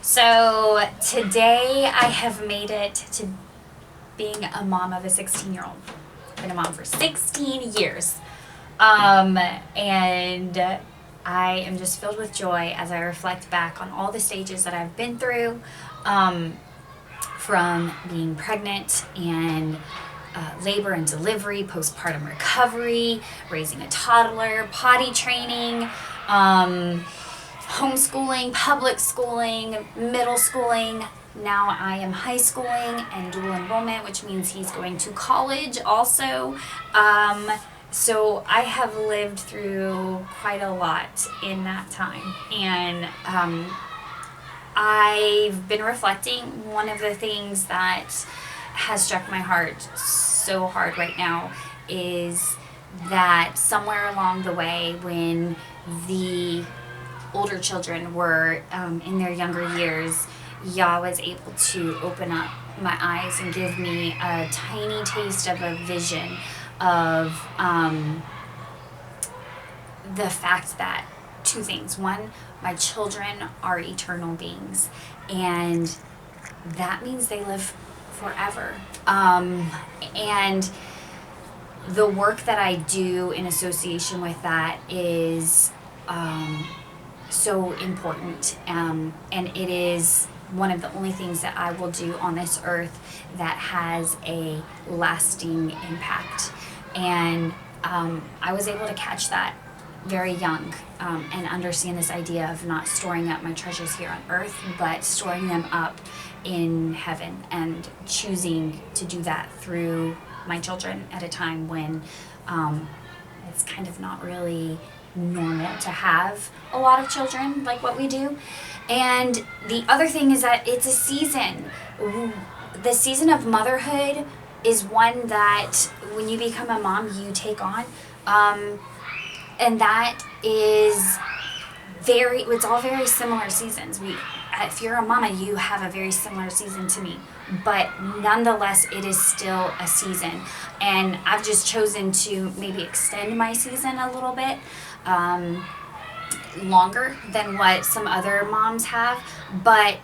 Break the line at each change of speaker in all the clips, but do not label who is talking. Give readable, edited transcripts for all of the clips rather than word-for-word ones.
So today I have made it to being a mom of a 16-year-old. Been a mom for 16 years. And I am just filled with joy as I reflect back on all the stages that I've been through, from being pregnant and labor and delivery, postpartum recovery, raising a toddler, potty training, homeschooling, public schooling, middle schooling. Now I am high schooling and dual enrollment, which means he's going to college also. So I have lived through quite a lot in that time. And I've been reflecting. One of the things that has struck my heart so hard right now is that somewhere along the way, when the older children were in their younger years, Yah was able to open up my eyes and give me a tiny taste of a vision of the fact that two things. One, my children are eternal beings, and that means they live forever. And the work that I do in association with that is so important, and it is one of the only things that I will do on this earth that has a lasting impact. And I was able to catch that very young, and understand this idea of not storing up my treasures here on earth, but storing them up in heaven, and choosing to do that through my children at a time when it's kind of not really normal to have a lot of children like what we do. And the other thing is that it's a season. The season of motherhood is one that when you become a mom, you take on. And that is it's all very similar seasons. If you're a mama, you have a very similar season to me, but nonetheless, it is still a season. And I've just chosen to maybe extend my season a little bit, longer than what some other moms have, but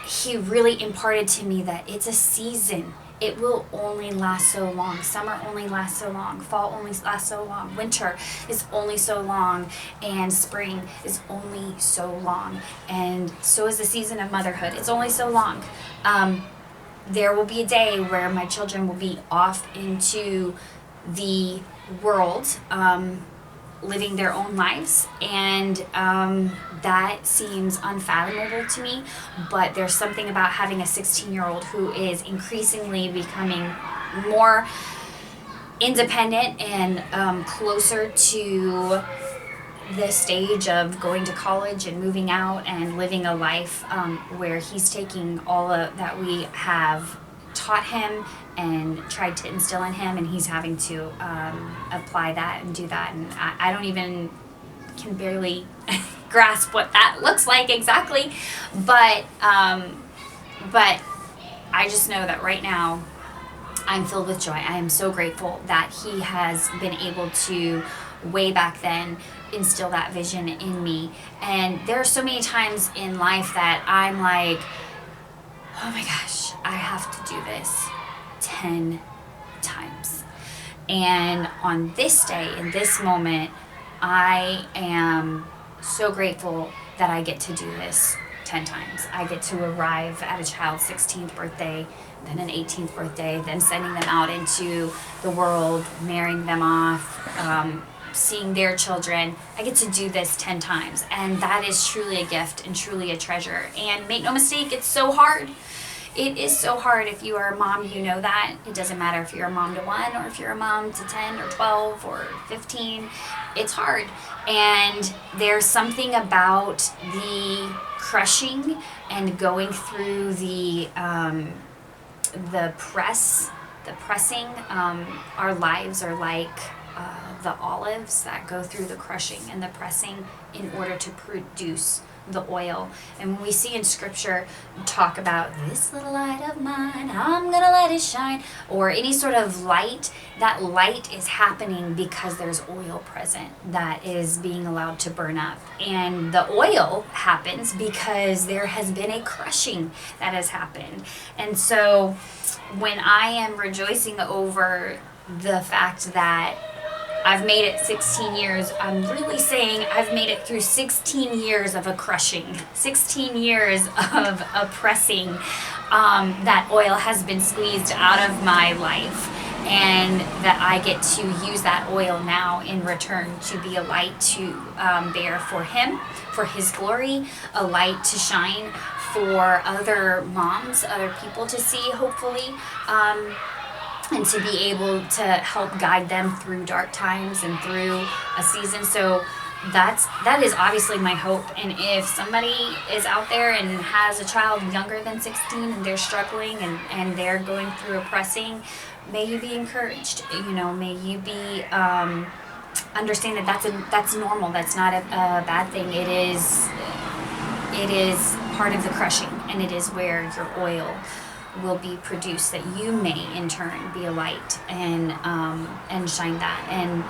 he really imparted to me that it's a season. It will only last so long. Summer only lasts so long. Fall only lasts so long. Winter is only so long. And spring is only so long. And so is the season of motherhood. It's only so long. There will be a day where my children will be off into the world, living their own lives, and that seems unfathomable to me. But there's something about having a 16-year-old who is increasingly becoming more independent and closer to the stage of going to college and moving out and living a life where he's taking all of that we have taught him and tried to instill in him, and he's having to apply that and do that. And I don't even can barely grasp what that looks like exactly, but I just know that right now I'm filled with joy. I am so grateful that he has been able to, way back then, instill that vision in me. And there are so many times in life that I'm like, oh my gosh, I have to do this 10 times. And on this day, in this moment, I am so grateful that I get to do this 10 times. I get to arrive at a child's 16th birthday, then an 18th birthday, then sending them out into the world, marrying them off, seeing their children. I get to do this 10 times. And that is truly a gift and truly a treasure. And make no mistake, it's so hard. It is so hard. If you are a mom, you know that. It doesn't matter if you're a mom to 1 or if you're a mom to 10 or 12 or 15. It's hard. And there's something about the crushing and going through the pressing. Our lives are like the olives that go through the crushing and the pressing in order to produce the oil. And when we see in scripture talk about this little light of mine, I'm gonna let it shine, or any sort of light, that light is happening because there's oil present that is being allowed to burn up. And the oil happens because there has been a crushing that has happened. And so when I am rejoicing over the fact that I've made it 16 years, I'm really saying I've made it through 16 years of a crushing, 16 years of oppressing. That oil has been squeezed out of my life, and that I get to use that oil now in return to be a light to bear for Him, for His glory, a light to shine for other moms, other people to see, hopefully. And to be able to help guide them through dark times and through a season. So that is obviously my hope. And if somebody is out there and has a child younger than 16 and they're struggling and they're going through oppressing, may you be encouraged. May you be understand that that's normal. That's not a bad thing. It is part of the crushing, and it is where your oil will be produced, that you may in turn be a light and shine that. And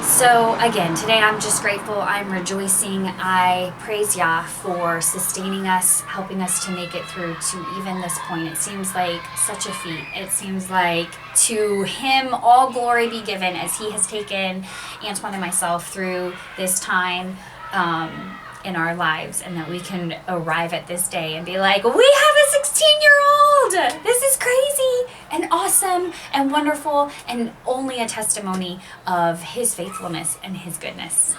so again, today I'm just grateful. I'm rejoicing. I praise Yah for sustaining us, helping us to make it through to even this point. It seems like such a feat. It seems like to Him all glory be given, as He has taken Antoine and myself through this time in our lives, and that we can arrive at this day and be like, we have a 16-year-old. This is crazy and awesome and wonderful, and only a testimony of His faithfulness and His goodness.